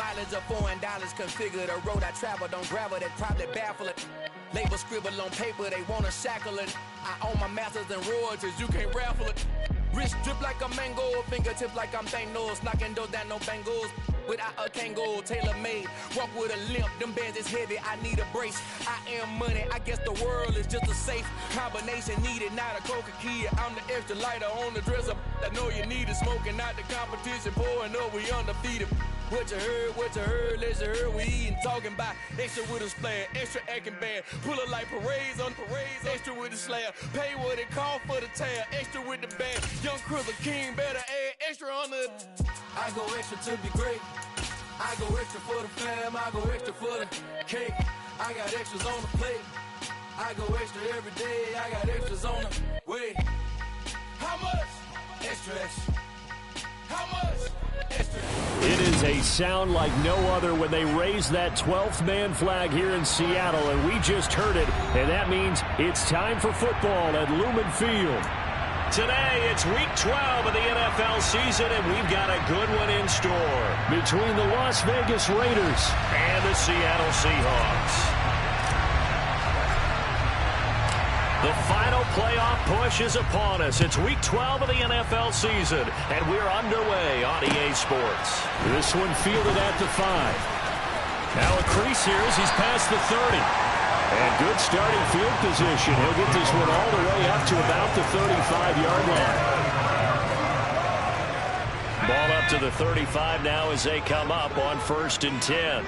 mileage of $4 configure the road I travel. Don't gravel, that probably baffle it. Label scribble on paper, they wanna shackle it. I own my masters and royalties, you can't raffle it. Wrist drip like a mango, fingertips like I'm Thanos, knocking doors down, no bangles. Without a Kango, tailor-made, walk with a limp, them bands is heavy, I need a brace. I am money, I guess the world is just a safe combination needed, not a Coca-Cola. I'm the extra lighter on the dresser, I know you need it, smoking out the competition, pouring up, we undefeated. What you heard, let's you heard, we eating, talking about extra with a splash, extra acting bad, pull it like parades on parades, extra with the slab, pay what it cost for the tab, extra with the bag, young Crizzle King, better add extra on the. I go extra to be great, I go extra for the fam, I go extra for the cake, I got extras on the plate, I go extra every day, I got extras on the way. How much? Extra, extra. How much? Extra. It is a sound like no other when they raise that 12th man flag here in Seattle, and we just heard it, and that means it's time for football at Lumen Field. Today, it's Week 12 of the NFL season, and we've got a good one in store between the Las Vegas Raiders and the Seattle Seahawks. The final playoff push is upon us. It's Week 12 of the NFL season, and we're underway on EA Sports. This one fielded at the 5. Now a crease here as he's past the 30. And good starting field position. He'll get this one all the way up to about the 35-yard line. Ball up to the 35 now as they come up on 1st and 10.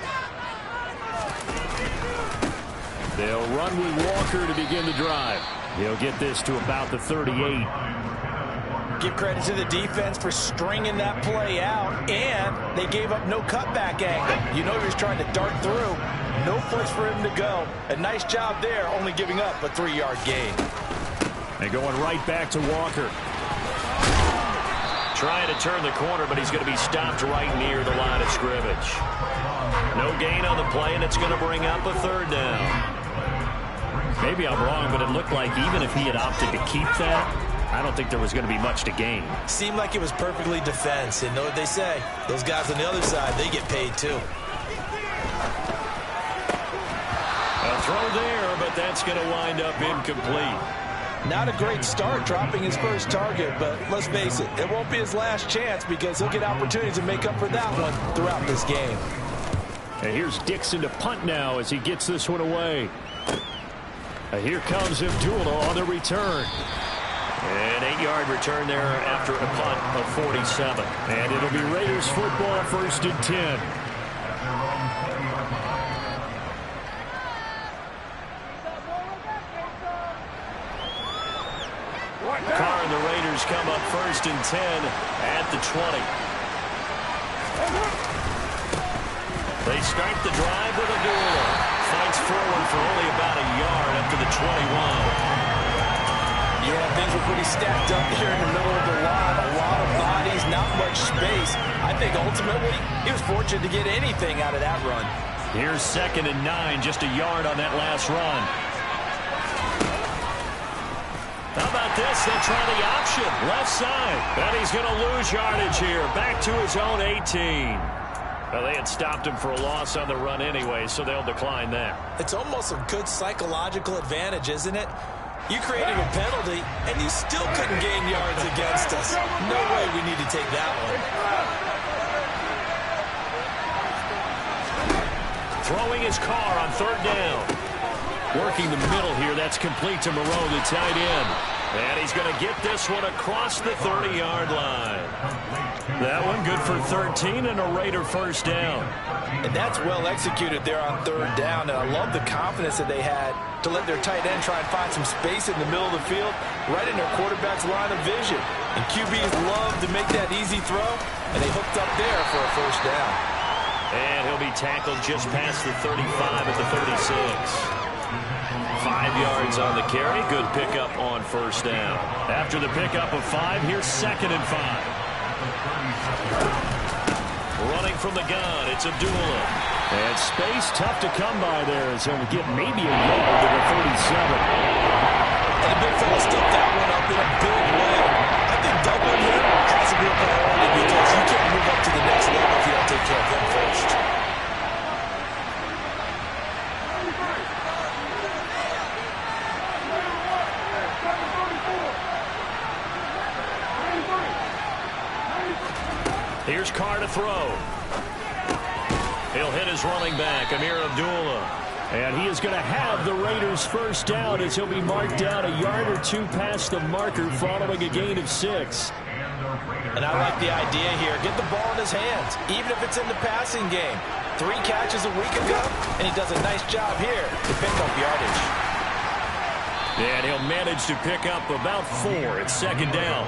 They'll run with Walker to begin the drive. He'll get this to about the 38. Give credit to the defense for stringing that play out, and they gave up no cutback angle. You know he was trying to dart through. No place for him to go. A nice job there, only giving up a 3-yard gain. And going right back to Walker. Trying to turn the corner, but he's going to be stopped right near the line of scrimmage. No gain on the play, and it's going to bring up a 3rd down. Maybe I'm wrong, but it looked like even if he had opted to keep that, I don't think there was going to be much to gain. Seemed like it was perfectly defense. And know what they say? Those guys on the other side, they get paid too. A throw there, but that's going to wind up incomplete. Not a great start dropping his first target, but let's face it, it won't be his last chance because he'll get opportunities to make up for that one throughout this game. And here's Dixon to punt now as he gets this one away. Here comes Abdullah on the return. An 8-yard return there after a punt of 47. And it'll be Raiders football, 1st and 10. Carr and the Raiders come up 1st and 10 at the 20. They start the drive with Abdullah. Fights forward for only about a yard up to the 21. Yeah, things were pretty stacked up here in the middle of the lot. A lot of bodies, not much space. I think ultimately he was fortunate to get anything out of that run. Here's 2nd and 9, just a yard on that last run. How about this? They'll try the option, left side. And he's going to lose yardage here, back to his own 18. Well, they had stopped him for a loss on the run anyway, so they'll decline that. It's almost a good psychological advantage, isn't it? You created a penalty, and you still couldn't gain yards against us. No way we need to take that one. Throwing his Carr on 3rd down. Working the middle here, that's complete to Moreau, the tight end. And he's going to get this one across the 30-yard line. That one good for 13 and a Raider 1st down. And that's well executed there on 3rd down. And I love the confidence that they had to let their tight end try and find some space in the middle of the field, right in their quarterback's line of vision. And QBs love to make that easy throw, and they hooked up there for a 1st down. And he'll be tackled just past the 35 at the 36. 5 yards on the carry. Good pickup on 1st down. After the pickup of 5, here's 2nd and 5. Running from the gun, it's Abdullah. And space tough to come by there as he'll get maybe a yard to the 37. And the big fella stuffed that one up in a big way. I think doubling him has to be a priority because you can't move up to the next level if you don't take care of him first. Here's Carr to throw. He'll hit his running back, Ameer Abdullah. And he is going to have the Raiders first down as he'll be marked down a yard or two past the marker following a gain of 6. And I like the idea here. Get the ball in his hands, even if it's in the passing game. 3 catches a week ago, and he does a nice job here to pick up yardage. And he'll manage to pick up about 4 at second down.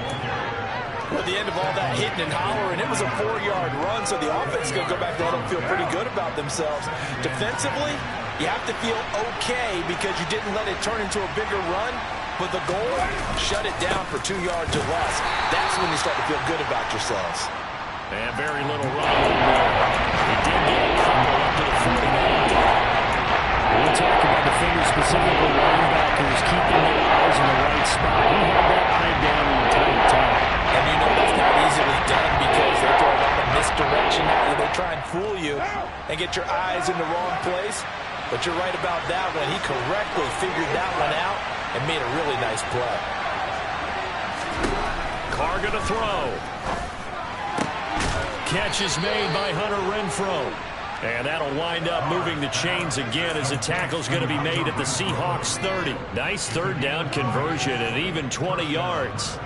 Well, at the end of all that hitting and hollering, it was a 4-yard run, so the offense is going to go back there and feel pretty good about themselves. Defensively, you have to feel okay because you didn't let it turn into a bigger run. But the goal, shut it down for 2 yards or less. That's when you start to feel good about yourselves. And very little run. He did get a couple up to the 49. We're talking about defenders, specifically linebackers, keeping their eyes in the right spot. He had that eye down the entire time. And you know that's not easily done because they throw a lot of misdirection at you. They try and fool you and get your eyes in the wrong place. But you're right about that one. He correctly figured that one out and made a really nice play. Carr to throw. Catch is made by Hunter Renfrow. And that'll wind up moving the chains again as the tackle's going to be made at the Seahawks 30. Nice third down conversion and even 20 yards.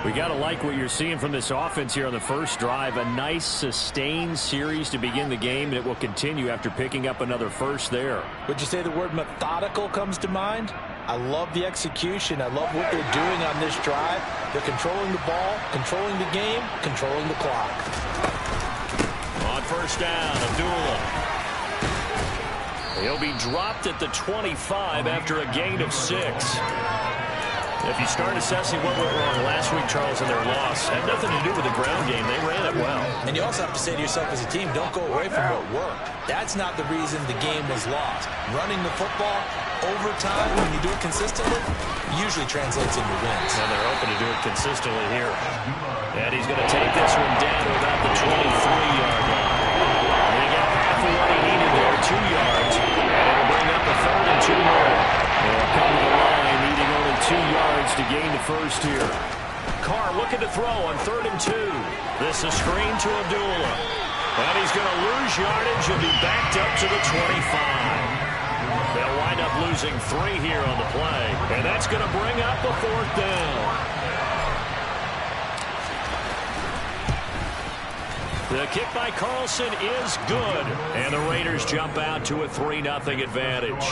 We got to like what you're seeing from this offense here on the first drive. A nice sustained series to begin the game, and it will continue after picking up another first there. Would you say the word methodical comes to mind? I love the execution. I love what they're doing on this drive. They're controlling the ball, controlling the game, controlling the clock. On first down, Abdullah. He'll be dropped at the 25 after a gain of 6. If you start assessing what went wrong last week, Charles, in their loss, had nothing to do with the ground game. They ran it well. And you also have to say to yourself as a team, don't go away from what worked. That's not the reason the game was lost. Running the football over time, when you do it consistently, usually translates into wins. And they're open to do it consistently here. And he's going to take this one down to about the 23-yard line. And he got half of what he needed there, 2 yards. And it'll bring up a 3rd and 2 more. They'll come to the line, needing only 2 yards to gain the first here. Carr looking to throw on 3rd and 2. This is screen to Abdullah. And he's going to lose yardage and be backed up to the 25. They'll wind up losing 3 here on the play. And that's going to bring up the 4th down. The kick by Carlson is good. And the Raiders jump out to a 3-0 advantage.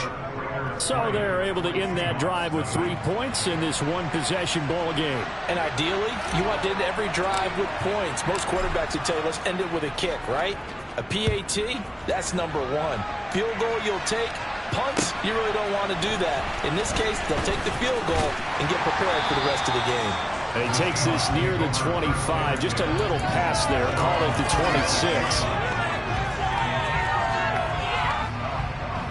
So they're able to end that drive with 3 points in this one-possession ball game. And ideally, you want to end every drive with points. Most quarterbacks would tell you, let's end it with a kick, right? A PAT, that's number 1. Field goal you'll take. Punts, you really don't want to do that. In this case, they'll take the field goal and get prepared for the rest of the game. And he takes this near the 25. Just a little pass there. Call it the 26.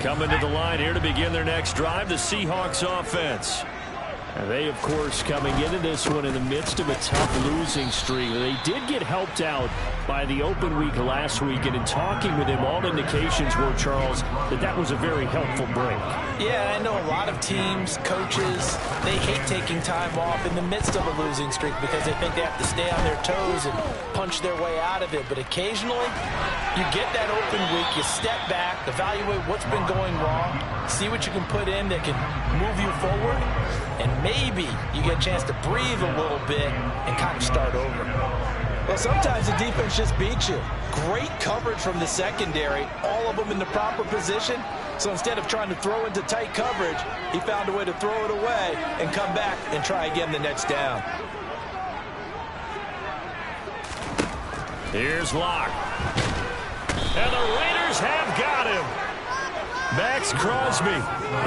Coming to the line here to begin their next drive, the Seahawks offense. And they, of course, coming into this one in the midst of a tough losing streak. They did get helped out by the open week last week, and in talking with him, all indications were, Charles, that was a very helpful break. Yeah, I know a lot of teams, coaches, they hate taking time off in the midst of a losing streak because they think they have to stay on their toes and punch their way out of it. But occasionally, you get that open week, you step back, evaluate what's been going wrong, see what you can put in that can move you forward, and maybe you get a chance to breathe a little bit and kind of start over. Well, sometimes the defense just beats you. Great coverage from the secondary, all of them in the proper position. So instead of trying to throw into tight coverage, he found a way to throw it away and come back and try again the next down. Here's Locke. And the Raiders have got him. Max Crosby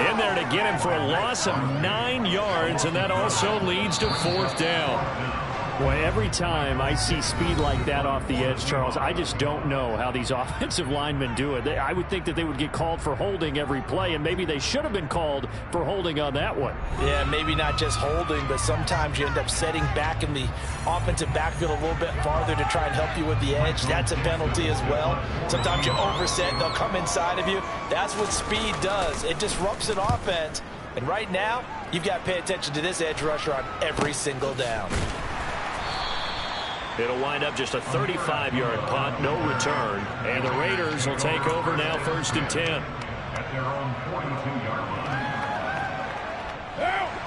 in there to get him for a loss of 9 yards, and that also leads to 4th down. Boy, every time I see speed like that off the edge, Charles, I just don't know how these offensive linemen do it. I would think that they would get called for holding every play, and maybe they should have been called for holding on that one. Yeah, maybe not just holding, but sometimes you end up setting back in the offensive backfield a little bit farther to try and help you with the edge. That's a penalty as well. Sometimes you overset, they'll come inside of you. That's what speed does. It disrupts an offense. And right now, you've got to pay attention to this edge rusher on every single down. It'll wind up just a 35-yard punt, no return. And the Raiders will take over now, 1st and 10. At their own 42-yard line.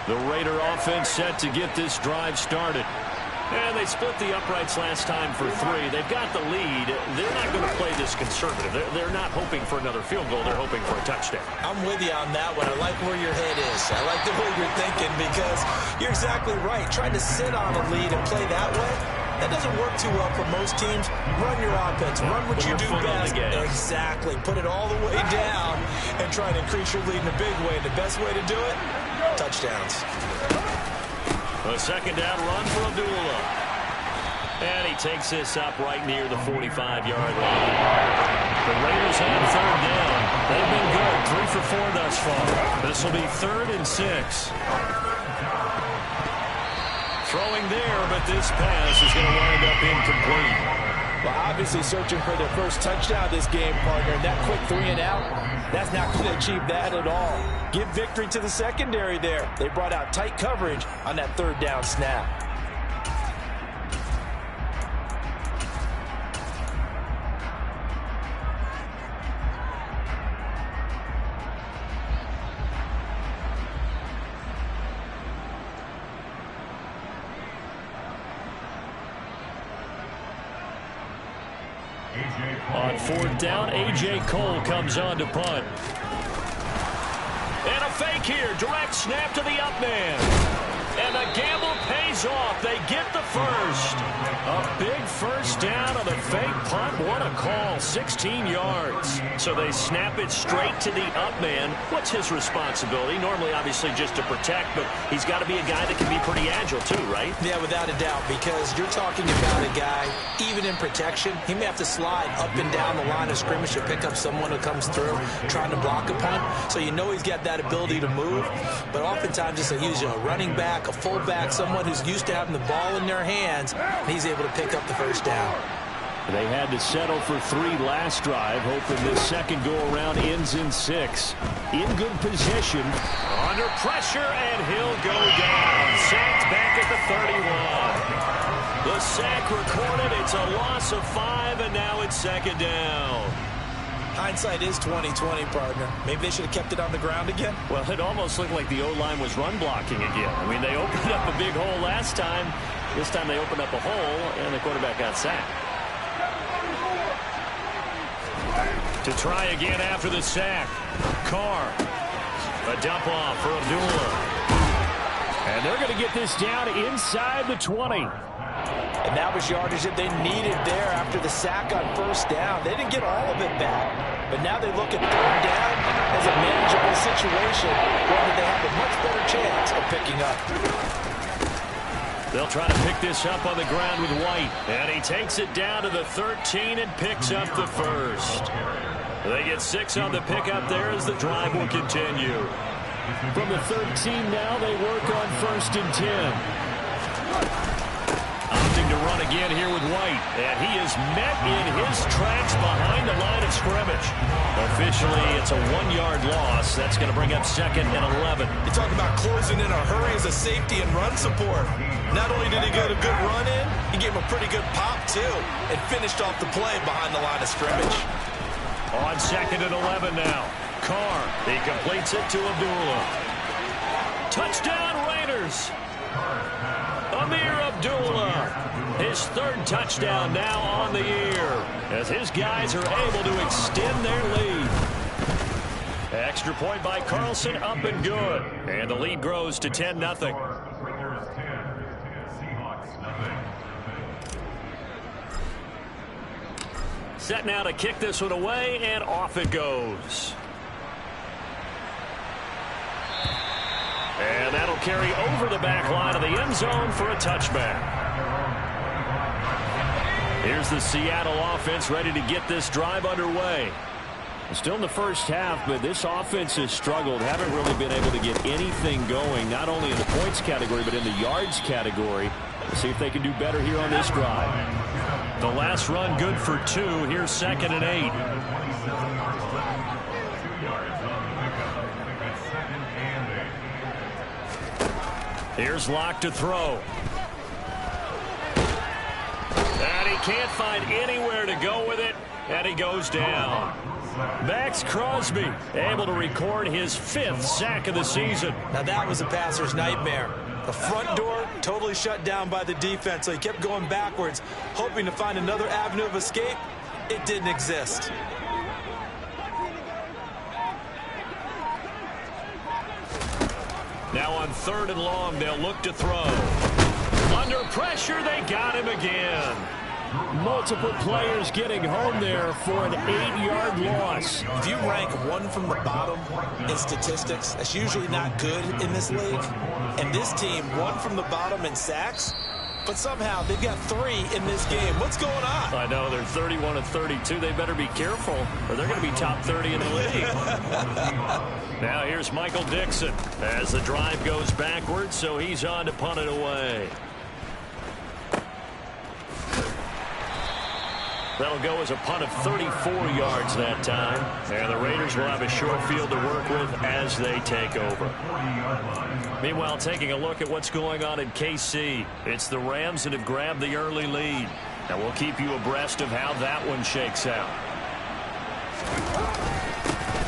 The Raider offense set to get this drive started. And they split the uprights last time for 3. They've got the lead. They're not going to play this conservative. They're not hoping for another field goal. They're hoping for a touchdown. I'm with you on that one. I like where your head is. I like the way you're thinking because you're exactly right. Trying to sit on a lead and play that way, that doesn't work too well for most teams. Run your offense. Run what you do best. Exactly. Put it all the way down and try to increase your lead in a big way. The best way to do it, touchdowns. A second down run for Abdullah. And he takes this up right near the 45-yard line. The Raiders have 3rd down. They've been good, 3 for 4 thus far. This will be 3rd and 6. Throwing there, but this pass is going to wind up incomplete. Well, obviously searching for their first touchdown this game, partner. That quick 3 and out, that's not going to achieve that at all. Give victory to the secondary there. They brought out tight coverage on that 3rd down snap. On 4th down, A.J. Cole comes on to punt. And a fake here. Direct snap to the up man. And the gamble pays off. They get the first. A big first down on the fake punt. What a call. 16 yards. So they snap it straight to the up man. What's his responsibility? Normally, obviously, just to protect, but he's got to be a guy that can be pretty agile too, right? Yeah, without a doubt, because you're talking about a guy, even in protection, he may have to slide up and down the line of scrimmage to pick up someone who comes through trying to block a punt. So you know he's got that ability to move, but oftentimes it's he's a running back, a fullback, someone who's used to having the ball in their hands, and he's able to pick up the first down. They had to settle for 3 last drive, hoping this second go-around ends in 6. In good position, under pressure, and he'll go down. Sacked back at the 31. The sack recorded. It's a loss of 5, and now it's 2nd down. Hindsight is 20/20, partner. Maybe they should have kept it on the ground again. Well, it almost looked like the O-line was run blocking again. I mean, they opened up a big hole last time. This time they opened up a hole, and the quarterback got sacked. To try again after the sack. Carr. A dump off for Abdullah. And they're going to get this down inside the 20. And that was yardage that they needed there after the sack on 1st down. They didn't get all of it back, but now they look at 3rd down as a manageable situation where they have a much better chance of picking up. They'll try to pick this up on the ground with White. And he takes it down to the 13 and picks up the first. They get 6 on the pickup there as the drive will continue. From the 13 now, they work on 1st and 10. Opting to run again here with White. And he is met in his tracks behind the line of scrimmage. Officially, it's a 1-yard loss. That's going to bring up 2nd and 11. You talk about closing in a hurry as a safety and run support. Not only did he get a good run in, he gave him a pretty good pop, too, and finished off the play behind the line of scrimmage. On 2nd and 11 now. Carr, he completes it to Abdullah. Touchdown, Raiders. Amir Abdullah, his 3rd touchdown now on the year, as his guys are able to extend their lead. Extra point by Carlson, up and good. And the lead grows to 10-0. Set now to kick this one away, and off it goes. And that'll carry over the back line of the end zone for a touchback. Here's the Seattle offense ready to get this drive underway. Still in the first half, but this offense has struggled. Haven't really been able to get anything going, not only in the points category, but in the yards category. Let's see if they can do better here on this drive. The last run good for 2. Here's 2nd and 8. Here's Locke to throw. can't find anywhere to go with it, and he goes down. Max Crosby able to record his 5th sack of the season. Now that was a passer's nightmare. The front door totally shut down by the defense, so he kept going backwards, hoping to find another avenue of escape. It didn't exist. Now on 3rd and long, they'll look to throw. Under pressure, they got him again. Multiple players getting home there for an 8-yard loss. If you rank one from the bottom in statistics, that's usually not good in this league. And this team, one from the bottom in sacks, but somehow they've got 3 in this game. What's going on? I know, they're 31 of 32. They better be careful, or they're going to be top 30 in the league. Now here's Michael Dixon as the drive goes backwards, so he's on to punt it away. That'll go as a punt of 34 yards that time. And the Raiders will have a short field to work with as they take over. Meanwhile, taking a look at what's going on in KC. It's the Rams that have grabbed the early lead. And we'll keep you abreast of how that one shakes out.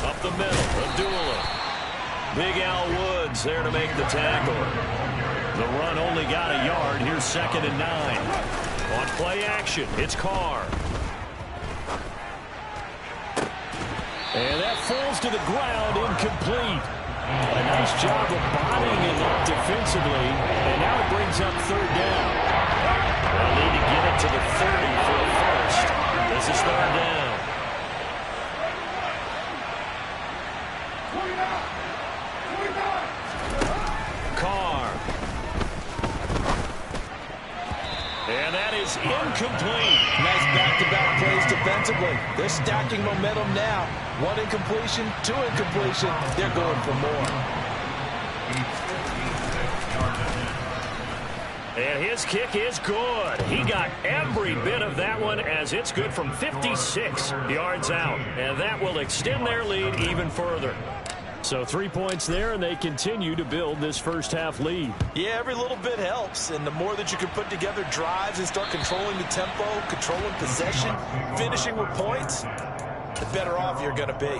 Up the middle, Abdullah. Big Al Woods there to make the tackle. The run only got a yard. Here's 2nd and 9. On play action, it's Carr. And that falls to the ground, incomplete. A nice job of bodying it up defensively, and now it brings up 3rd down. They'll need to get it to the 30 for a first. This is 3rd down. Carr. And that is incomplete. Nice back-to-back plays defensively. They're stacking momentum now. 1 incompletion, 2 incompletion. They're going for more. And his kick is good. He got every bit of that one as it's good from 56 yards out. And that will extend their lead even further. So 3 points there, and they continue to build this first half lead. Yeah, every little bit helps, and the more that you can put together drives and start controlling the tempo, controlling possession, finishing with points, the better off you're going to be.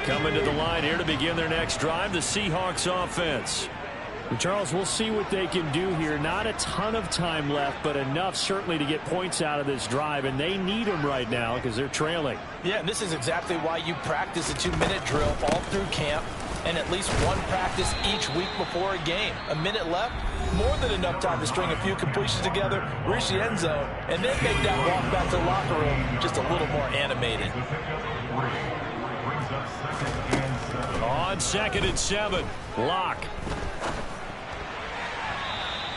Coming to the line here to begin their next drive, the Seahawks offense. And Charles, we'll see what they can do here. Not a ton of time left, but enough certainly to get points out of this drive, and they need them right now because they're trailing. Yeah, and this is exactly why you practice a 2-minute drill all through camp and at least one practice each week before a game. A minute left, more than enough time to string a few completions together, reach the end zone, and then make that walk back to the locker room just a little more animated. On 2nd and 7, Locke.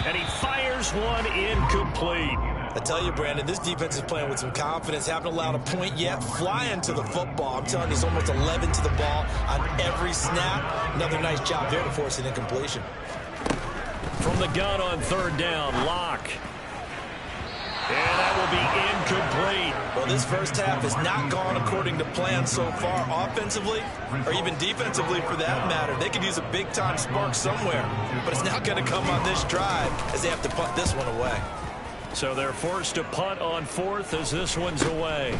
And he fires one incomplete. I tell you, Brandon, this defense is playing with some confidence. Haven't allowed a point yet. Flying to the football. I'm telling you, it's almost 11 to the ball on every snap. Another nice job there to force an incompletion. From the gun on 3rd down, Locke. And that will be incomplete. Well, this first half has not gone according to plan so far, offensively or even defensively for that matter. They could use a big-time spark somewhere, but it's not going to come on this drive as they have to punt this one away. So they're forced to punt on 4th as this one's away.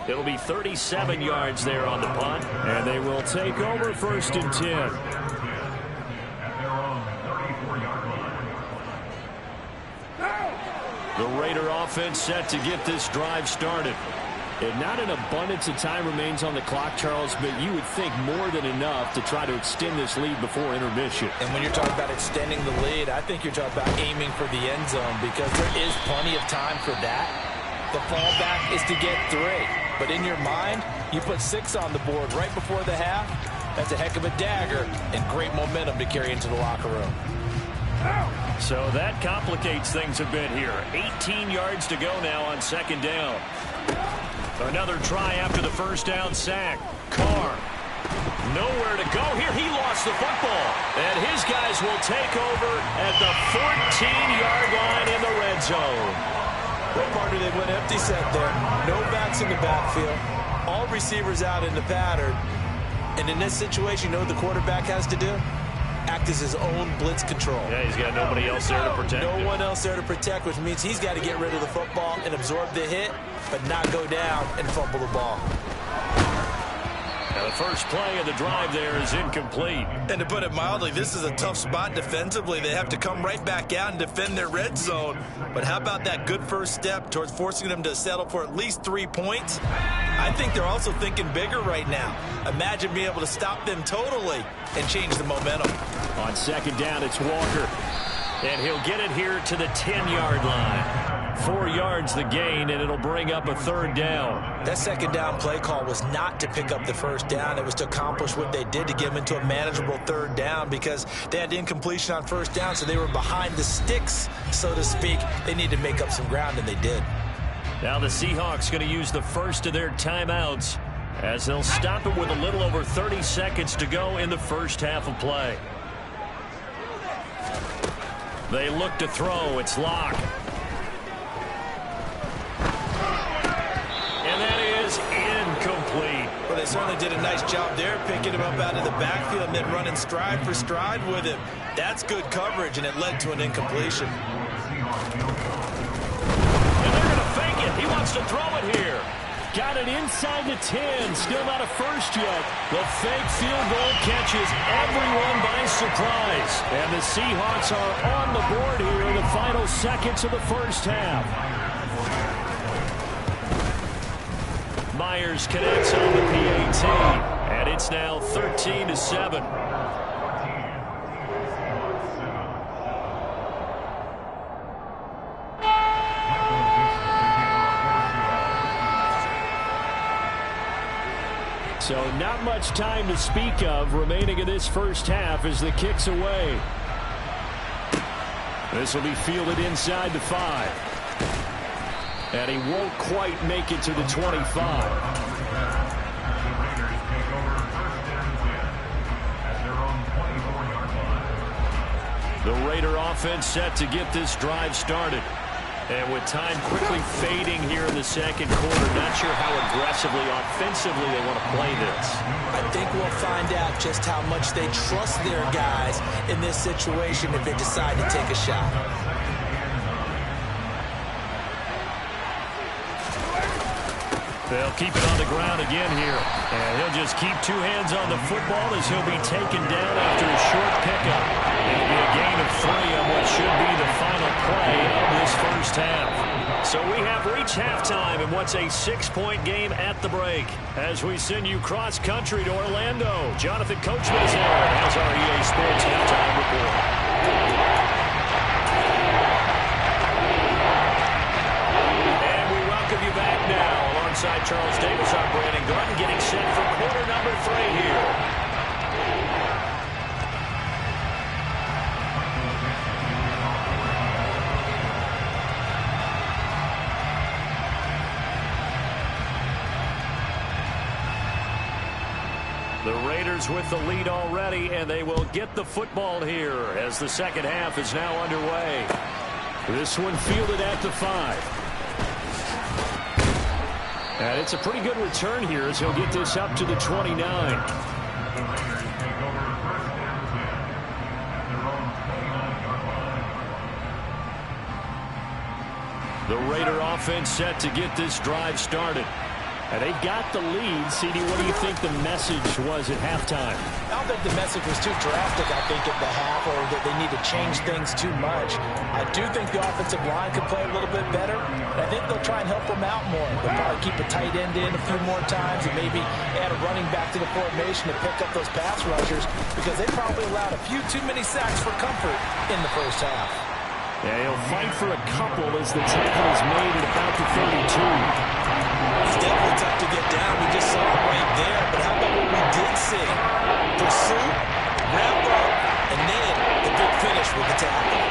It'll be 37 yards there on the punt, and they will take over 1st and 10. The Raider offense set to get this drive started. And not an abundance of time remains on the clock, Charles, but you would think more than enough to try to extend this lead before intermission. And when you're talking about extending the lead, I think you're talking about aiming for the end zone because there is plenty of time for that. The fallback is to get 3. But in your mind, you put 6 on the board right before the half. That's a heck of a dagger and great momentum to carry into the locker room. So that complicates things a bit here. 18 yards to go now on 2nd down. Another try after the first down sack. Carr. Nowhere to go here. He lost the football. And his guys will take over at the 14-yard line in the red zone. Well, partner, they went empty set there. No backs in the backfield. All receivers out in the pattern. And in this situation, you know what the quarterback has to do? act as his own blitz control. Yeah, he's got nobody else there to protect him. No one else there to protect, which means he's got to get rid of the football and absorb the hit, but not go down and fumble the ball. Now the first play of the drive there is incomplete. And to put it mildly, this is a tough spot defensively. They have to come right back out and defend their red zone. But how about that good first step towards forcing them to settle for at least 3 points? I think they're also thinking bigger right now. Imagine being able to stop them totally and change the momentum. On second down, it's Walker. And he'll get it here to the 10-yard line. 4 yards the gain, and it'll bring up a third down. That second down play call was not to pick up the first down. It was to accomplish what they did to get them into a manageable third down because they had incompletion on first down, so they were behind the sticks, so to speak. They needed to make up some ground, and they did. Now the Seahawks going to use the first of their timeouts as they'll stop it with a little over 30 seconds to go in the first half of play. They look to throw. It's Locke. And that is incomplete. Well, they certainly did a nice job there, picking him up out of the backfield and then running stride for stride with him. That's good coverage, and it led to an incompletion. And they're going to fake it. He wants to throw it here. Got it inside the 10. Still not a first yet. The fake field goal catches everyone by surprise. And the Seahawks are on the board here in the final seconds of the first half. Myers connects on the PAT. And it's now 13-7. So not much time to speak of remaining in this first half as the kick's away. This will be fielded inside the 5. And he won't quite make it to the 25. The Raider offense set to get this drive started. And with time quickly fading here in the second quarter, not sure how aggressively, offensively they want to play this. I think we'll find out just how much they trust their guys in this situation if they decide to take a shot. They'll keep it on the ground again here. And he'll just keep 2 hands on the football as he'll be taken down after a short pickup. It'll be a gain of 3 on what should be the final play of this first half. So we have reached halftime in what's a 6-point game at the break. As we send you cross-country to Orlando, Jonathan Coachman is there as our EA Sports halftime report. Alongside Charles Davis, I'm Brandon Gordon, getting set for quarter number 3 here. The Raiders with the lead already, and they will get the football here as the second half is now underway. This one fielded at the 5. And it's a pretty good return here as he'll get this up to the 29. The Raider offense set to get this drive started. And they've got the lead. CD, what do you think the message was at halftime? I don't think the message was too drastic, I think, at the half, or that they need to change things too much. I do think the offensive line could play a little bit better. And I think they'll try and help them out more. They'll probably keep a tight end in a few more times and maybe add a running back to the formation to pick up those pass rushers because they probably allowed a few too many sacks for comfort in the first half. Yeah, he'll fight for a couple as the tackle is made at about the 32. It's definitely tough to get down. We just saw it right there. But how about what we did see? Pursuit, wrap up, and then the big finish with the tackle.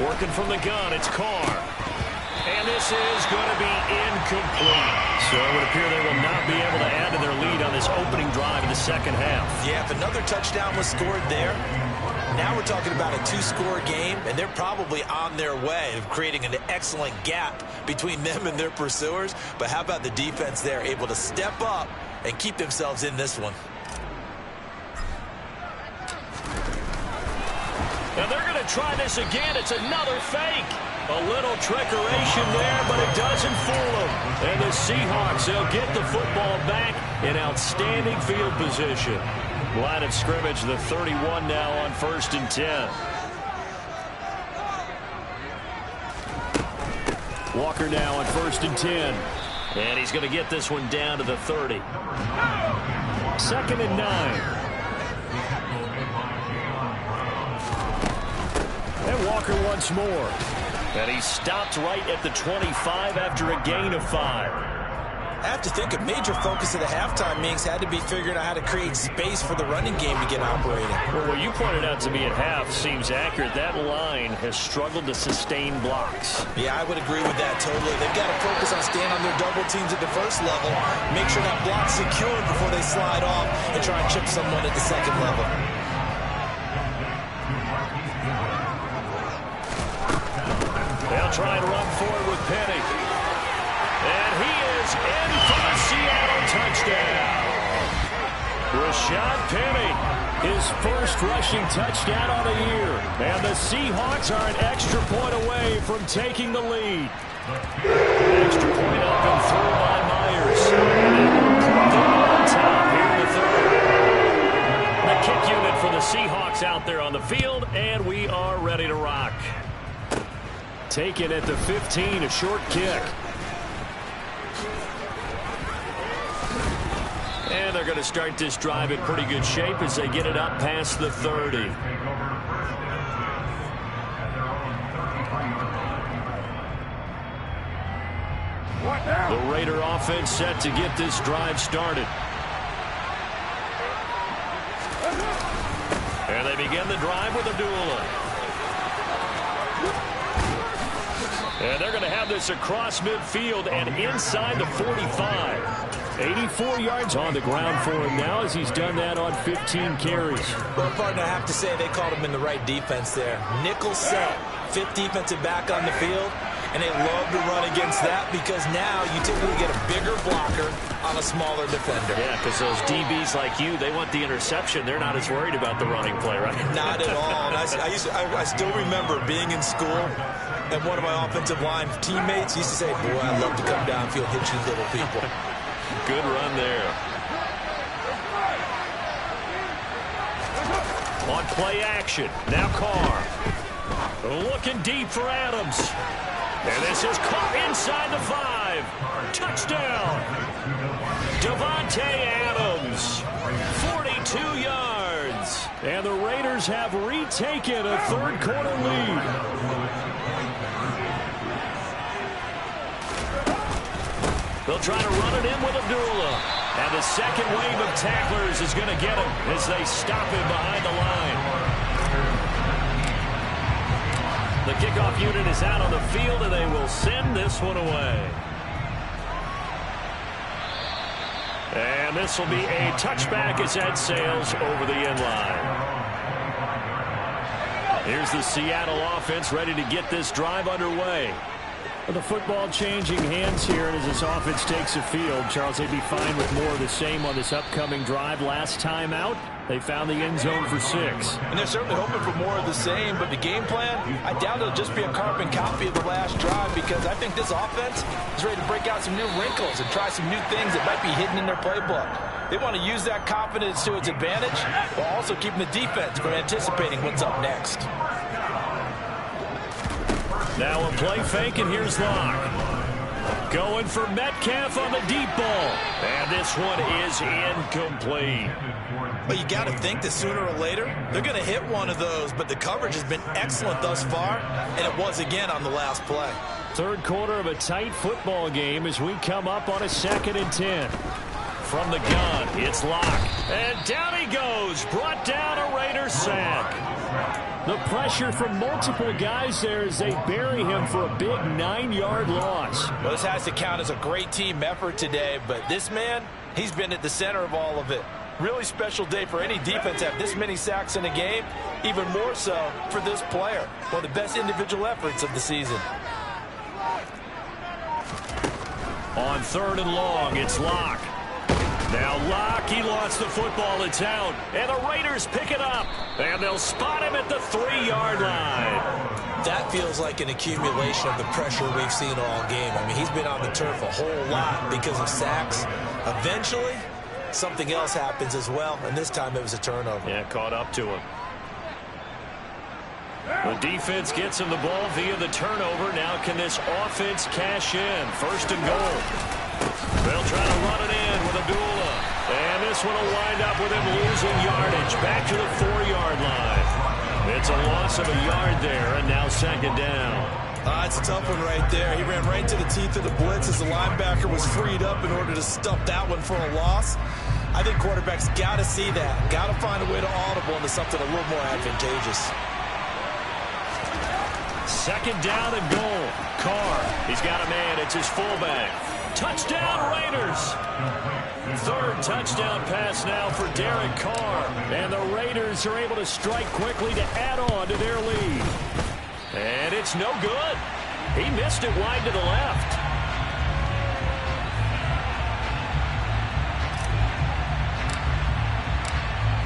Working from the gun, it's Carr. And this is going to be incomplete. So it would appear they will not be able to add to their lead on this opening drive in the second half. Yeah, if another touchdown was scored there, Now we're talking about a two-score game, and they're probably on their way of creating an excellent gap between them and their pursuers. But how about the defense there, able to step up and keep themselves in this one? And they're going to try this again. It's another fake. A little trickeration there, but it doesn't fool them. And the Seahawks, they'll get the football back in outstanding field position. Line of scrimmage, the 31 now on 1st and 10. Walker now on 1st and 10. And he's going to get this one down to the 30. 2nd and 9. And Walker once more. And he stopped right at the 25 after a gain of 5. I have to think a major focus of the halftime meetings had to be figuring out how to create space for the running game to get operating. Well, what you pointed out to me at half seems accurate. That line has struggled to sustain blocks. Yeah, I would agree with that totally. They've got to focus on staying on their double teams at the first level, make sure that block's secured before they slide off and try and chip someone at the second level. They'll try and run forward with Penny. And he is in for a Seattle touchdown. Rashad Penny, his first rushing touchdown on the year. And the Seahawks are an extra point away from taking the lead. Extra point up and through by Myers. They're on top here in the third. The kick unit for the Seahawks out there on the field, and we are ready to rock. Taken at the 15, a short kick. And they're going to start this drive in pretty good shape as they get it up past the 30. The Raider offense set to get this drive started. And they begin the drive with Abdullah. And they're going to have this across midfield and inside the 45. 84 yards on the ground for him now as he's done that on 15 carries. Well, partner, I have to say they called him in the right defense there. Nickel set, 5th defensive back on the field, and they love to run against that because now you typically get a bigger blocker on a smaller defender. Yeah, because those DBs like you, they want the interception. They're not as worried about the running play, right? Not at all. And I still remember being in school, and one of my offensive line teammates used to say, boy, I'd love to come downfield, hit you little people. Good run there. On play action. Now Carr. Looking deep for Adams. And this is caught inside the 5. Touchdown. Davante Adams. 42 yards. And the Raiders have retaken a third-quarter lead. They'll try to run it in with Abdullah. And the second wave of tacklers is going to get him as they stop him behind the line. The kickoff unit is out on the field, and they will send this one away. And this will be a touchback as that sails over the end line. Here's the Seattle offense ready to get this drive underway. The football changing hands here, and as this offense takes the field, Charles, they'd be fine with more of the same on this upcoming drive. Last time out, they found the end zone for 6. And they're certainly hoping for more of the same, but the game plan, I doubt it'll just be a carbon copy of the last drive because I think this offense is ready to break out some new wrinkles and try some new things that might be hidden in their playbook. They want to use that confidence to its advantage while also keeping the defense from anticipating what's up next. Now a play fake, and here's Locke. Going for Metcalf on the deep ball. And this one is incomplete. But you got to think that sooner or later, they're going to hit one of those. But the coverage has been excellent thus far, and it was again on the last play. Third quarter of a tight football game as we come up on a 2nd and 10. From the gun, it's Locke. And down he goes. Brought down a Raider sack. The pressure from multiple guys there as they bury him for a big 9-yard loss. Well, this has to count as a great team effort today, but this man, He's been at the center of all of it. Really special day for any defense to have this many sacks in a game. Even more so for this player. One of the best individual efforts of the season. On 3rd and long, it's Locke. Now Locke, he lost the football. It's out. And the Raiders pick it up. And they'll spot him at the 3-yard line. That feels like an accumulation of the pressure we've seen all game. I mean, he's been on the turf a whole lot because of sacks. Eventually, something else happens as well, and this time it was a turnover. Yeah, caught up to him. The defense gets him the ball via the turnover. Now can this offense cash in? 1st and goal. They'll try to run it in with Abdullah. And this one will wind up with him losing yardage. Back to the 4-yard line. It's a loss of a yard there, and now 2nd down. It's a tough one right there. He ran right to the teeth of the blitz as the linebacker was freed up in order to stuff that one for a loss. I think quarterbacks got to see that. Got to find a way to audible into something a little more advantageous. 2nd down and goal. Carr, he's got a man. It's his fullback. Touchdown, Raiders. 3rd touchdown pass now for Derek Carr. And the Raiders are able to strike quickly to add on to their lead. And it's no good. He missed it wide to the left.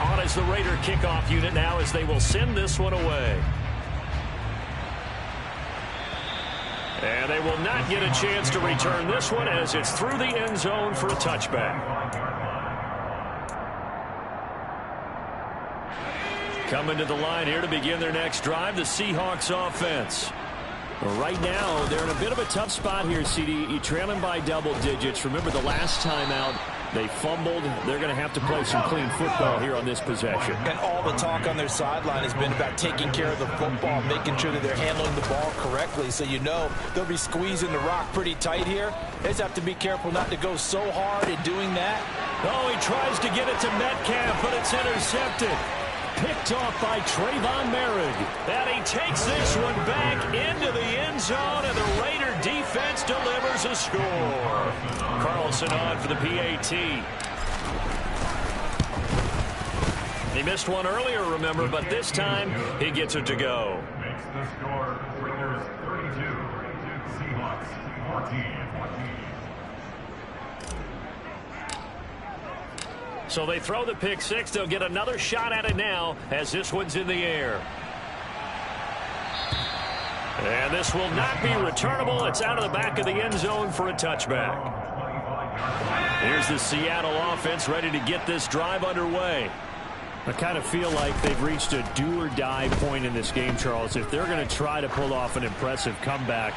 On as the Raider kickoff unit now as they will send this one away. And they will not get a chance to return this one as it's through the end zone for a touchback. Coming to the line here to begin their next drive, the Seahawks offense. Right now, they're in a bit of a tough spot here, CD. You're trailing by double digits. Remember the last time out, they fumbled. They're going to have to play some clean football here on this possession. And all the talk on their sideline has been about taking care of the football, making sure that they're handling the ball correctly. So you know they'll be squeezing the rock pretty tight here. They just have to be careful not to go so hard in doing that. Oh, he tries to get it to Metcalf, but it's intercepted. Picked off by Trayvon Merrick. And he takes this one back into the end zone, and the Raider defense delivers a score. Carlson on for the PAT. He missed one earlier, remember, but this time he gets it to go. Makes the score Raiders 32, Seahawks 14. So they throw the pick six. They'll get another shot at it now as this one's in the air. And this will not be returnable. It's out of the back of the end zone for a touchback. Here's the Seattle offense ready to get this drive underway. I kind of feel like they've reached a do-or-die point in this game, Charles. If they're going to try to pull off an impressive comeback,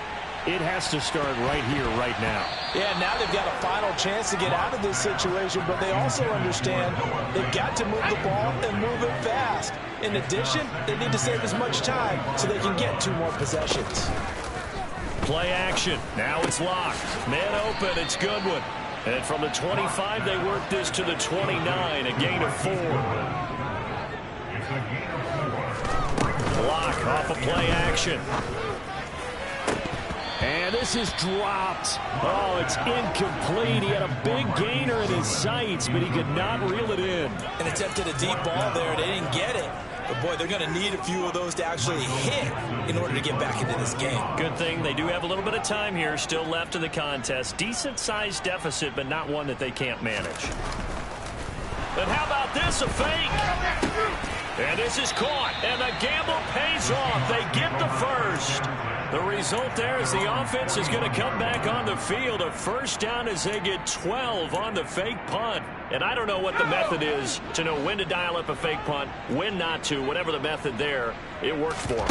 it has to start right here, right now. Yeah, now they've got a final chance to get out of this situation, but they also understand they've got to move the ball and move it fast. In addition, they need to save as much time so they can get 2 more possessions. Play action. Now it's locked. Man open. It's Goodwin. And from the 25, they work this to the 29, a gain of 4. Lock off a play action. And this is dropped. Oh, it's incomplete. He had a big gainer in his sights, but he could not reel it in. And attempted a deep ball there. They didn't get it. But, boy, they're going to need a few of those to actually hit in order to get back into this game. Good thing they do have a little bit of time here still left in the contest. Decent-sized deficit, but not one that they can't manage. But how about this, a fake? And this is caught, and the gamble pays off. They get the first. The result there is the offense is going to come back on the field. A first down as they get 12 on the fake punt. And I don't know what the method is to know when to dial up a fake punt, when not to. Whatever the method there, it worked for them.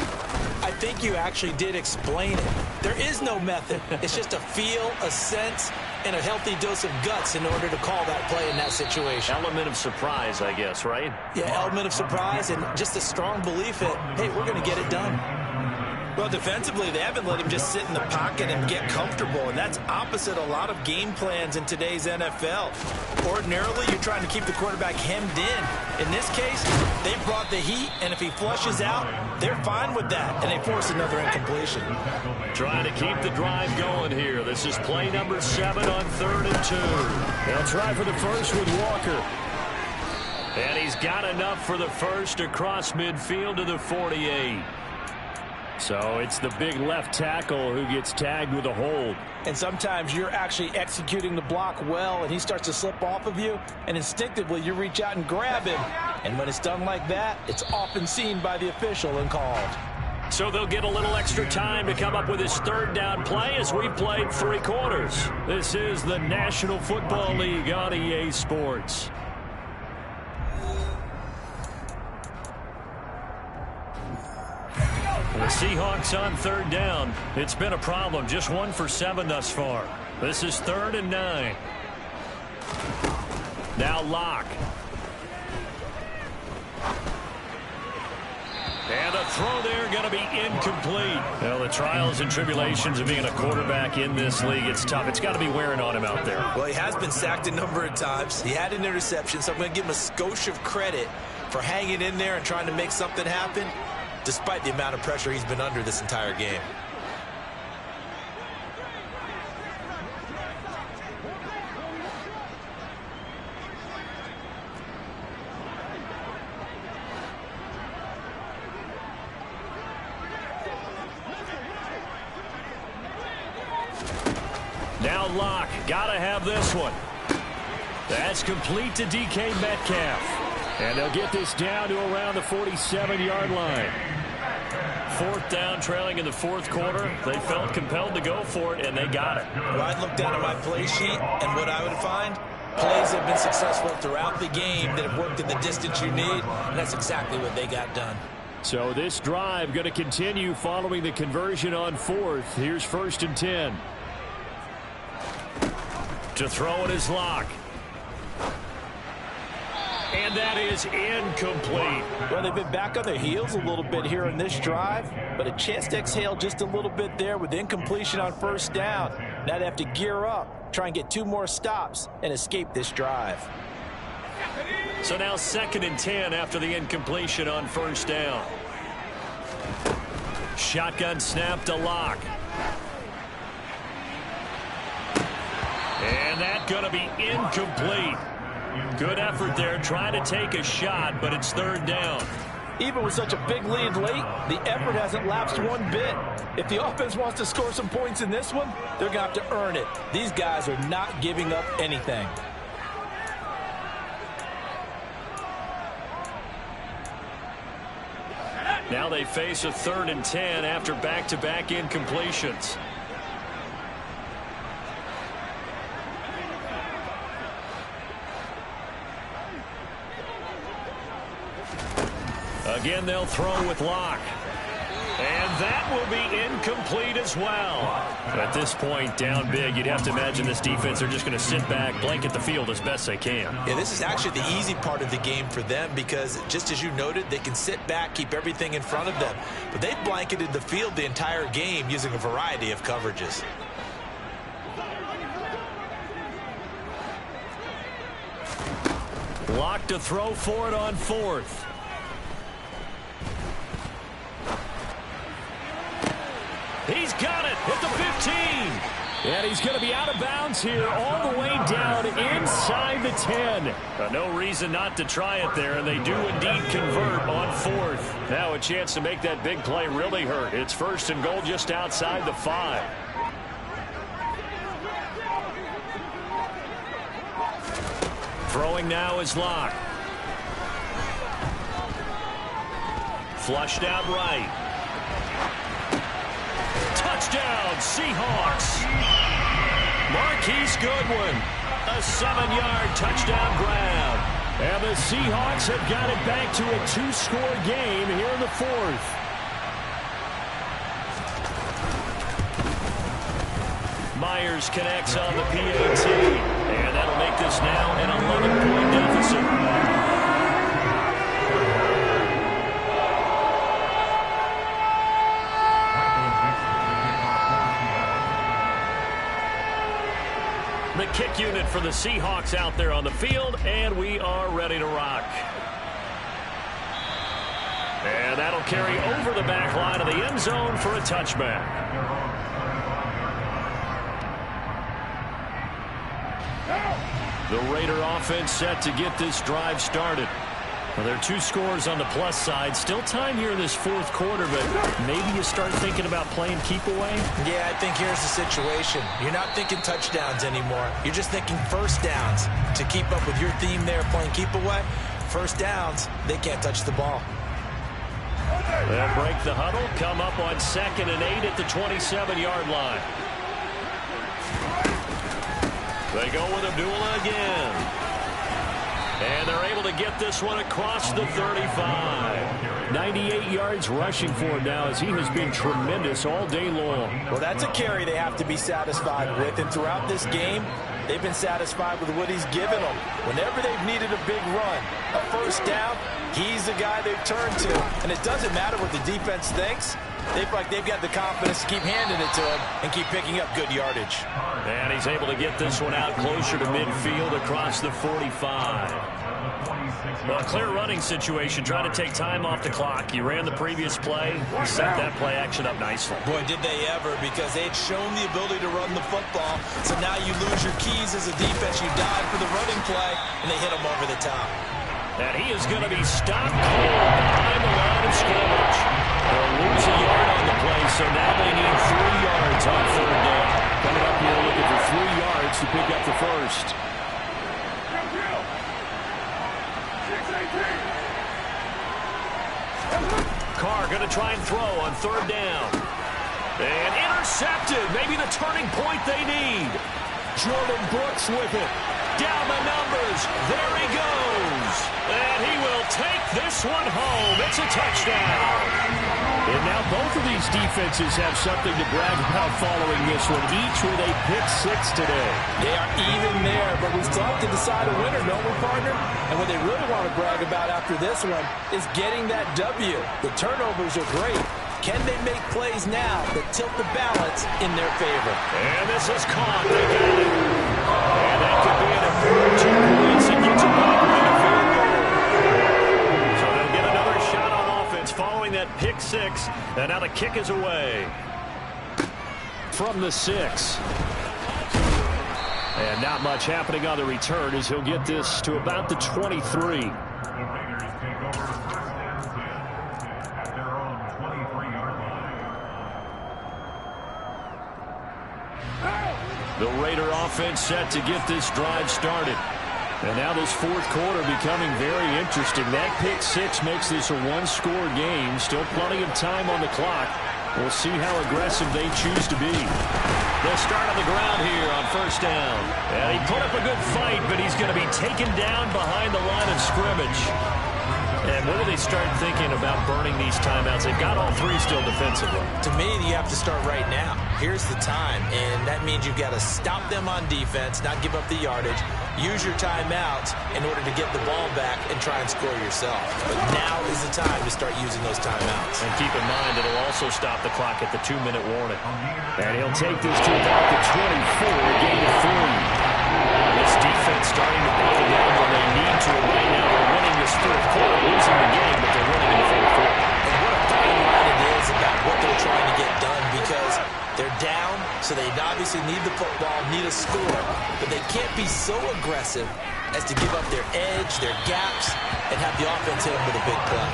I think you actually did explain it. There is no method. It's just a feel, a sense, and a healthy dose of guts in order to call that play in that situation. Element of surprise, I guess, right? Yeah, element of surprise and just a strong belief that, hey, we're going to get it done. Well, defensively, they haven't let him just sit in the pocket and get comfortable, and that's opposite a lot of game plans in today's NFL. Ordinarily, you're trying to keep the quarterback hemmed in. In this case, they brought the heat, and if he flushes out, they're fine with that, and they force another incompletion. Trying to keep the drive going here. This is play number 7 on 3rd and 2. They'll try for the first with Walker. And he's got enough for the first across midfield to the 48. So it's the big left tackle who gets tagged with a hold. And sometimes you're actually executing the block well, and he starts to slip off of you, and instinctively you reach out and grab him. And when it's done like that, it's often seen by the official and called. So they'll get a little extra time to come up with his 3rd down play as we've played 3 quarters. This is the National Football League on EA Sports. The Seahawks on 3rd down. It's been a problem. Just 1 for 7 thus far. This is 3rd and 9. Now Locke. And a throw there going to be incomplete. Well, the trials and tribulations of being a quarterback in this league, it's tough. It's got to be wearing on him out there. Well, he has been sacked a number of times. He had an interception, so I'm going to give him a skosh of credit for hanging in there and trying to make something happen, despite the amount of pressure he's been under this entire game. Now Locke, gotta have this one. That's complete to DK Metcalf. And they'll get this down to around the 47-yard line. 4th down, trailing in the 4th quarter. They felt compelled to go for it, and they got it. Well, I'd look down at my play sheet, and what I would find, plays have been successful throughout the game that have worked in the distance you need, and that's exactly what they got done. So this drive going to continue following the conversion on 4th. Here's 1st and 10. To throw it is Locke. And that is incomplete. Well, they've been back on their heels a little bit here in this drive, but a chance to exhale just a little bit there with incompletion on 1st down. Now they have to gear up, try and get 2 more stops, and escape this drive. So now 2nd and 10 after the incompletion on 1st down. Shotgun snap to Locke. And that's going to be incomplete. Good effort there, trying to take a shot, but it's 3rd down. Even with such a big lead late, the effort hasn't lapsed one bit. If the offense wants to score some points in this one, they're going to have to earn it. These guys are not giving up anything. Now they face a 3rd and 10 after back-to-back incompletions. Again, they'll throw with Locke. And that will be incomplete as well. At this point, down big, you'd have to imagine this defense are just going to sit back, blanket the field as best they can. Yeah, this is actually the easy part of the game for them because, just as you noted, they can sit back, keep everything in front of them. But they've blanketed the field the entire game using a variety of coverages. Locke to throw for it on 4th. He's got it at the 15. And he's going to be out of bounds here all the way down inside the 10. No reason not to try it there, and they do indeed convert on 4th. Now a chance to make that big play really hurt. It's 1st and goal just outside the 5. Throwing now is Locke. Flushed out right. Touchdown, Seahawks. Marquise Goodwin, a 7-yard touchdown grab. And the Seahawks have got it back to a 2-score game here in the 4th. Myers connects on the PAT. And that'll make this now an 11-point deficit. for the Seahawks out there on the field, and we are ready to rock. And that'll carry over the back line of the end zone for a touchback. The Raider offense set to get this drive started. Well, there are 2 scores on the plus side. Still time here in this fourth quarter, but maybe you start thinking about playing keep away? Yeah, I think here's the situation. You're not thinking touchdowns anymore. You're just thinking first downs. To keep up with your theme there, playing keep away, first downs, they can't touch the ball. They'll break the huddle, come up on 2nd and 8 at the 27-yard line. They go with Abdullah again. And they're able to get this one across the 35. 98 yards rushing for him now as he has been tremendous all day long. Well, that's a carry they have to be satisfied with. And throughout this game, they've been satisfied with what he's given them. Whenever they've needed a big run, a first down, he's the guy they've turned to. And it doesn't matter what the defense thinks. They feel like they've got the confidence to keep handing it to him and keep picking up good yardage. And he's able to get this one out closer to midfield across the 45. Well, a clear running situation, trying to take time off the clock. You ran the previous play, set that play action up nicely. Boy, did they ever, because they'd shown the ability to run the football. So now you lose your keys as a defense. You dive for the running play, and they hit him over the top. And he is going to be stopped cold behind the line of scrimmage. They'll lose a yard on the play, so now they need 3 yards on 3rd down. Coming up here looking for 3 yards to pick up the first. Carr going to try and throw on 3rd down. And intercepted. Maybe the turning point they need. Jordan Brooks with it. Down the numbers. There he goes. And he will take this one home. It's a touchdown. And now both of these defenses have something to brag about following this one. Each with a pick 6 today. They are even there, but we still have to decide a winner, don't we, partner? And what they really want to brag about after this one is getting that W. The turnovers are great. Can they make plays now that tilt the balance in their favor? And this is caught. They got it. And that could be an important 2 points and gets it back in the field goal. So they'll get another shot on offense following that pick 6. And now the kick is away. From the 6. And not much happening on the return as he'll get this to about the 23. The Raider offense set to get this drive started. And now this fourth quarter becoming very interesting. That pick 6 makes this a 1-score game. Still plenty of time on the clock. We'll see how aggressive they choose to be. They'll start on the ground here on 1st down. And he put up a good fight, but he's going to be taken down behind the line of scrimmage. And when do they start thinking about burning these timeouts? They've got all 3 still defensively. To me, you have to start right now. Here's the time, and that means you've got to stop them on defense, not give up the yardage, use your timeouts in order to get the ball back and try and score yourself. But now is the time to start using those timeouts. And keep in mind, it'll also stop the clock at the 2-minute warning. And he'll take this to about the 24, gain of 3. This defense starting to buckle down when they need to. Right now, they're winning this fourth quarter, losing the game, but they're winning in the fourth quarter. And what a fine line it is about what they're trying to get done, because they're down, so they obviously need the football, need a score, but they can't be so aggressive as to give up their edge, their gaps, and have the offense hit them with a big play.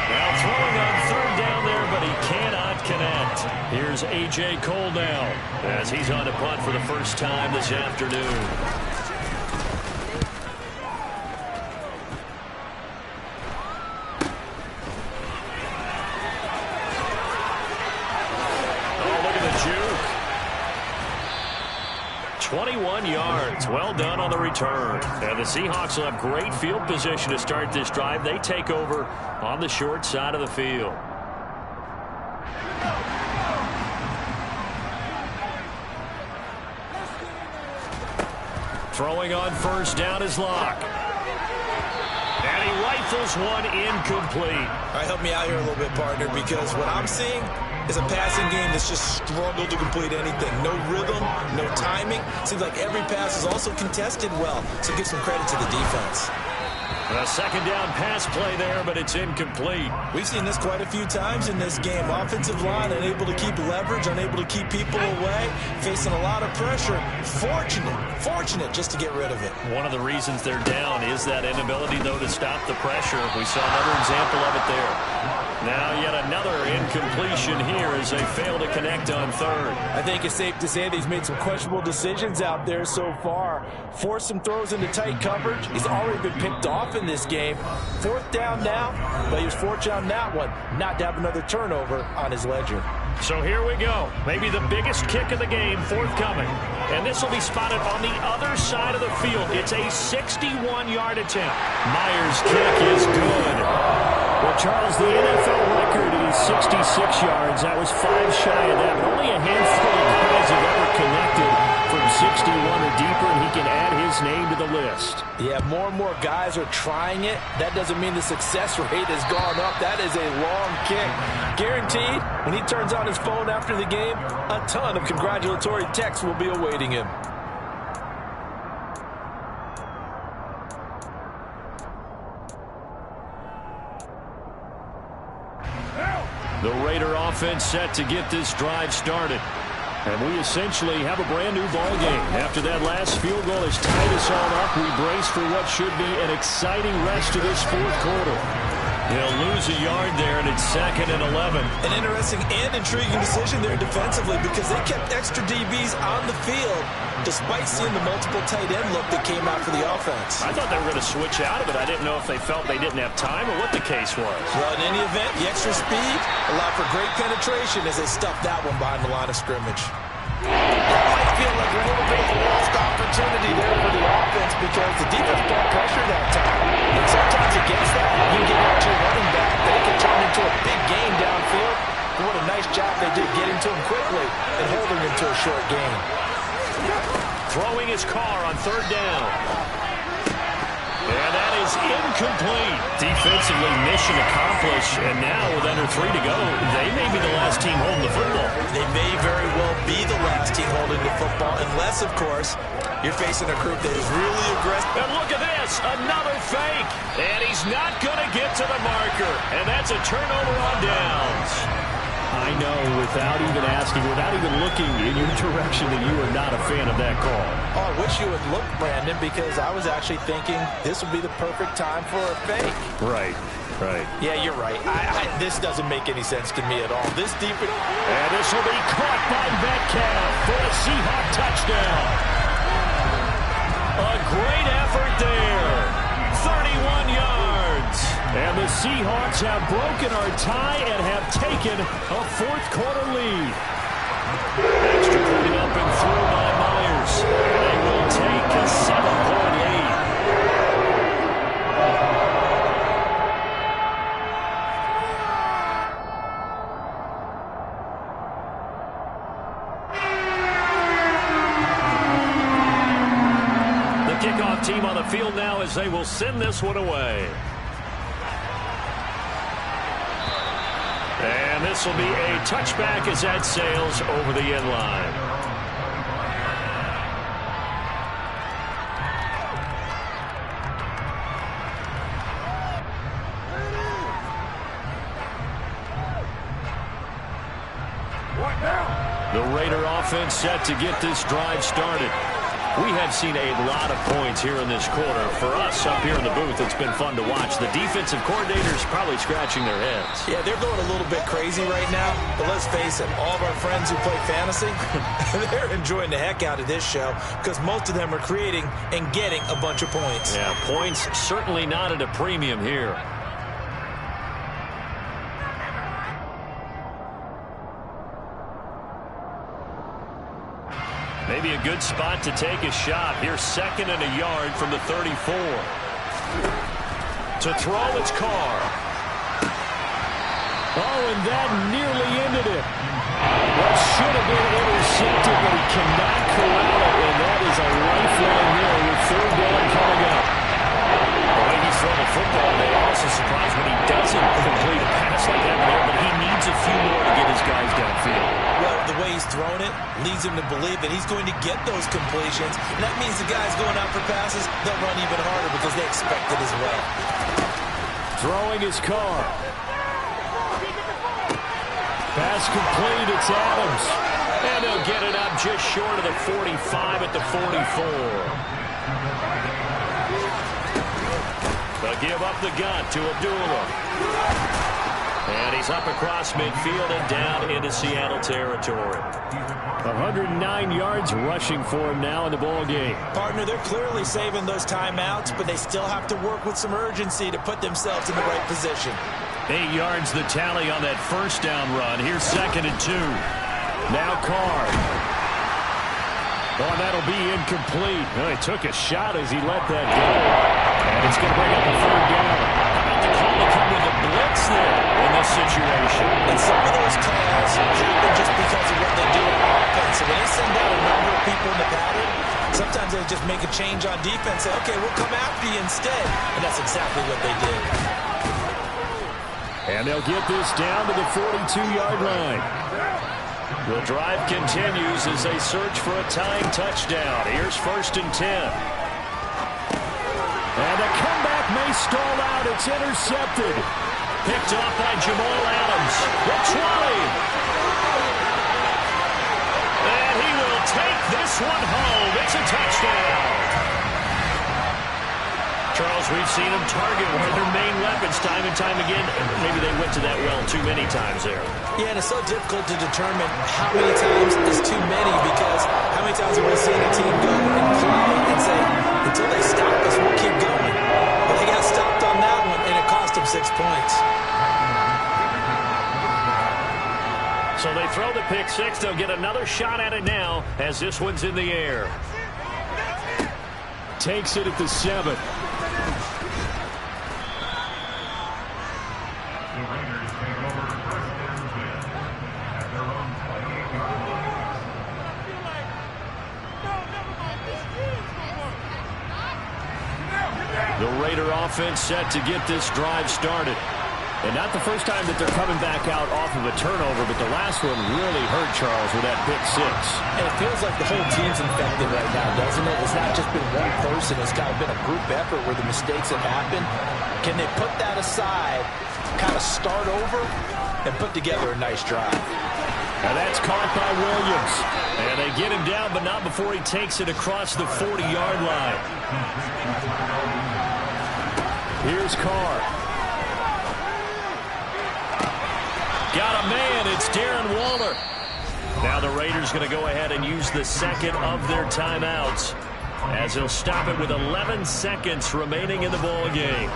Now throwing on 3rd down there, but he cannot connect. Here's A.J. Cole now as he's on to punt for the first time this afternoon. Oh, look at the juke. 21 yards. Well done on the return. And the Seahawks will have great field position to start this drive. They take over on the short side of the field. Throwing on 1st down is Locke. And he rifles one incomplete. All right, help me out here a little bit, partner, because what I'm seeing, is a passing game that's just struggled to complete anything. No rhythm, no timing. Seems like every pass is also contested well, so give some credit to the defense. A second down pass play there, but it's incomplete. We've seen this quite a few times in this game. Offensive line unable to keep leverage, unable to keep people away, facing a lot of pressure. Fortunate just to get rid of it. One of the reasons they're down is that inability, though, to stop the pressure. We saw another example of it there. Now yet another incompletion here as they fail to connect on third. I think it's safe to say that he's made some questionable decisions out there so far. Forced some throws into tight coverage. He's already been picked off in this game. Fourth down now, but he was fortunate on that one not to have another turnover on his ledger. So here we go. Maybe the biggest kick of the game forthcoming. And this will be spotted on the other side of the field. It's a 61-yard attempt. Myers' kick is good. Well, Charles, the NFL record is 66 yards. That was 5 shy of that. But only a handful of guys have ever connected from 61 or deeper, and he can add his name to the list. Yeah, more and more guys are trying it. That doesn't mean the success rate has gone up. That is a long kick. Guaranteed, when he turns on his phone after the game, a ton of congratulatory texts will be awaiting him. The Raider offense set to get this drive started. And we essentially have a brand new ball game. After that last field goal has tied us all up, we brace for what should be an exciting rest of this fourth quarter. He'll lose a yard there, and it's 2nd and 11. An interesting and intriguing decision there defensively because they kept extra DBs on the field despite seeing the multiple tight end look that came out for the offense. I thought they were going to switch out of it. I didn't know if they felt they didn't have time or what the case was. Well, in any event, the extra speed allowed for great penetration as they stuffed that one behind the line of scrimmage. That might feel like a little bit of a lost opportunity there for the offense because the defense brought pressure that time. And sometimes against that, you can get out to your running back. They can turn into a big game downfield. But what a nice job they did getting to him quickly and holding him to a short gain. Throwing his car on 3rd down. And that is incomplete. Defensively, mission accomplished. And now with under 3 to go, they may be the last team holding the football. They may very well be the last team holding the football, unless, of course, you're facing a group that is really aggressive. And look at this, another fake. And he's not going to get to the marker. And that's a turnover on downs. I know, without even asking, without even looking in your direction, that you are not a fan of that call. Oh, I wish you would look, Brandon, because I was actually thinking this would be the perfect time for a fake. Right. Yeah, you're right. This doesn't make any sense to me at all. This deep... And this will be caught by Metcalf for a Seahawk touchdown. A great effort there. 31 yards. And the Seahawks have broken our tie and have taken a fourth quarter lead. Extra point up and through by Myers. They will take a 7-point lead. The kickoff team on the field now as they will send this one away. And this will be a touchback as that sails over the end line. The Raider offense set to get this drive started. We have seen a lot of points here in this quarter. For us up here in the booth, it's been fun to watch. The defensive coordinators probably scratching their heads. Yeah, they're going a little bit crazy right now. But let's face it, all of our friends who play fantasy, they're enjoying the heck out of this show because most of them are creating and getting a bunch of points. Yeah, points certainly not at a premium here. Maybe a good spot to take a shot. Here's 2nd and a yard from the 34. To throw, it's Carr. Oh, and that nearly ended it. What should have been intercepted, but he cannot corral it, and that is a lifeline there with 3rd down coming up. The way he's throwing the football, they also surprised when he doesn't complete a pass like that there, but he needs a few more to get his guys leads him to believe that he's going to get those completions. And that means the guys going out for passes, they'll run even harder because they expect it as well. Throwing his car. Pass complete, it's Adams. And they'll get it up just short of the 45 at the 44. They'll give up the gun to Abdullah. And he's up across midfield and down into Seattle territory. 109 yards rushing for him now in the ball game. Partner, they're clearly saving those timeouts, but they still have to work with some urgency to put themselves in the right position. 8 yards the tally on that first down run. Here's 2nd and 2. Now Carr. Oh, that'll be incomplete. Oh, he took a shot as he let that go. And it's going to bring up a 3rd down. The call to come with a blitz there in this situation. And some of those calls happen just because of what they do on offense. So when they send out a number of people in the pattern, sometimes they just make a change on defense. Say, okay, we'll come after you instead. And that's exactly what they did. And they'll get this down to the 42-yard line. The drive continues as they search for a tying touchdown. Here's 1st and 10. And the comeback may stall out. It's intercepted. Picked off by Jamal Adams. The 20. And he will take this one home. It's a touchdown. Charles, we've seen them target one of their main weapons time and time again. Maybe they went to that well too many times there. Yeah, and it's so difficult to determine how many times is too many, because how many times have we seen a team go and play and say, until they stop us, we'll keep going. But they got stopped on that one, and it cost them 6 points. So they throw the pick six. They'll get another shot at it now as this one's in the air. Takes it at the 7. The Raider offense set to get this drive started. And not the first time that they're coming back out off of a turnover, but the last one really hurt Charles with that pick six. And it feels like the whole team's infected right now, doesn't it? It's not just been one person. It's kind of been a group effort where the mistakes have happened. Can they put that aside, kind of start over, and put together a nice drive? And that's caught by Williams. And they get him down, but not before he takes it across the 40-yard line. Here's Carr. Got a man. It's Darren Waller. Now the Raiders going to go ahead and use the second of their timeouts as they'll stop it with 11 seconds remaining in the ball game.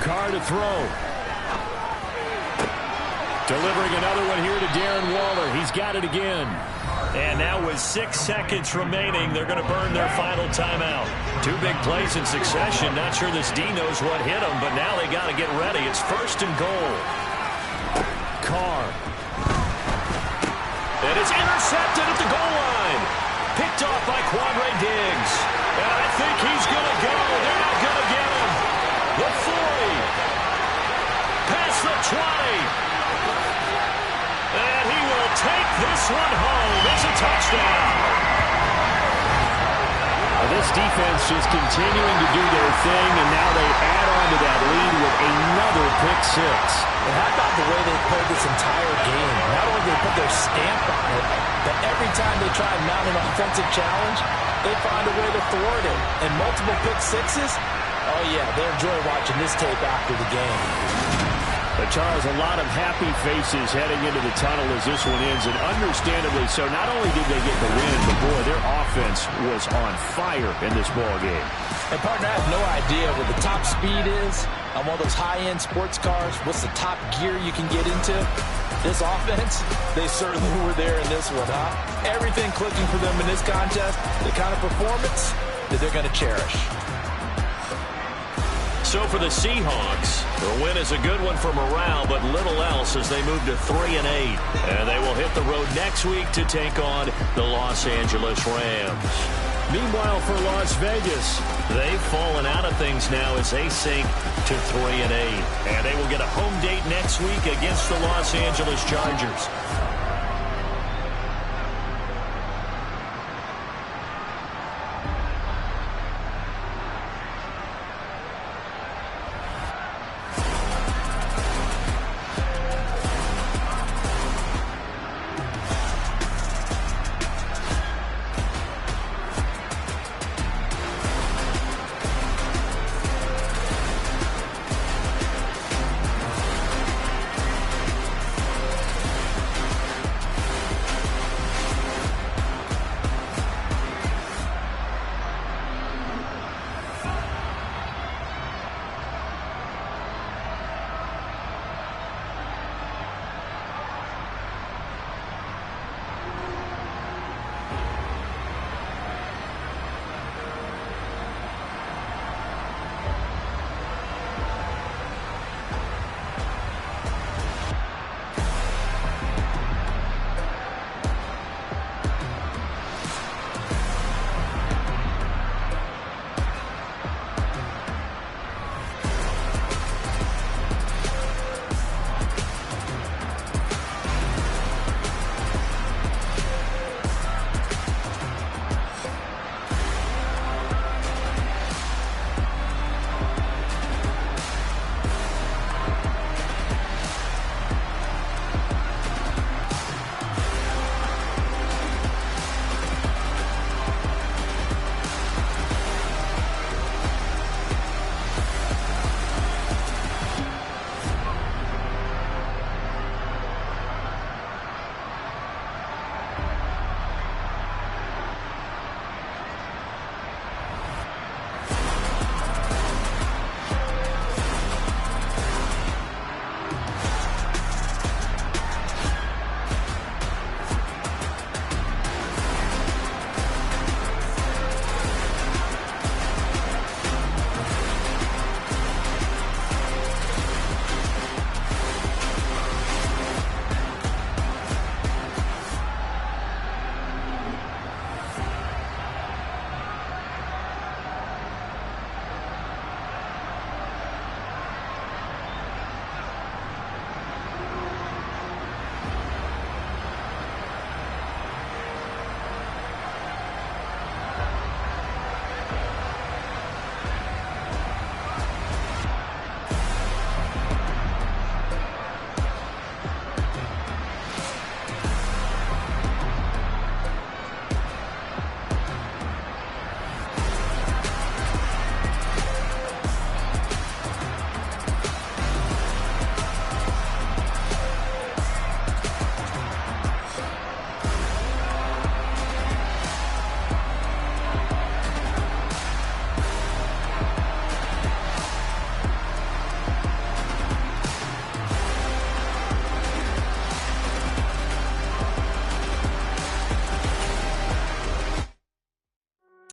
Carr to throw. Delivering another one here to Darren Waller. He's got it again. And now with 6 seconds remaining, they're going to burn their final timeout. 2 big plays in succession. Not sure this D knows what hit them, but now they got to get ready. It's 1st and goal. Carr. And it's intercepted at the goal line. Picked off by Quandre Diggs. And I think he's going to go. They're not going to get him. The 40. Past the 20. And he will take this one home. It's a touchdown. This defense just continuing to do their thing, and now they add on to that lead with another pick six. And how about the way they played this entire game? Not only did they put their stamp on it, but every time they try and mount an offensive challenge, they find a way to thwart it. And multiple pick sixes, oh yeah, they enjoy watching this tape after the game. But Charles, a lot of happy faces heading into the tunnel as this one ends, and understandably so. Not only did they get the win, but boy, their offense was on fire in this ball game. And partner, I have no idea what the top speed is on one of those high-end sports cars. What's the top gear you can get into? This offense, they certainly were there in this one, huh? Everything clicking for them in this contest, the kind of performance that they're going to cherish. So for the Seahawks, the win is a good one for morale, but little else as they move to 3-8. And they will hit the road next week to take on the Los Angeles Rams. Meanwhile, for Las Vegas, they've fallen out of things now as they sink to 3-8. And they will get a home date next week against the Los Angeles Chargers.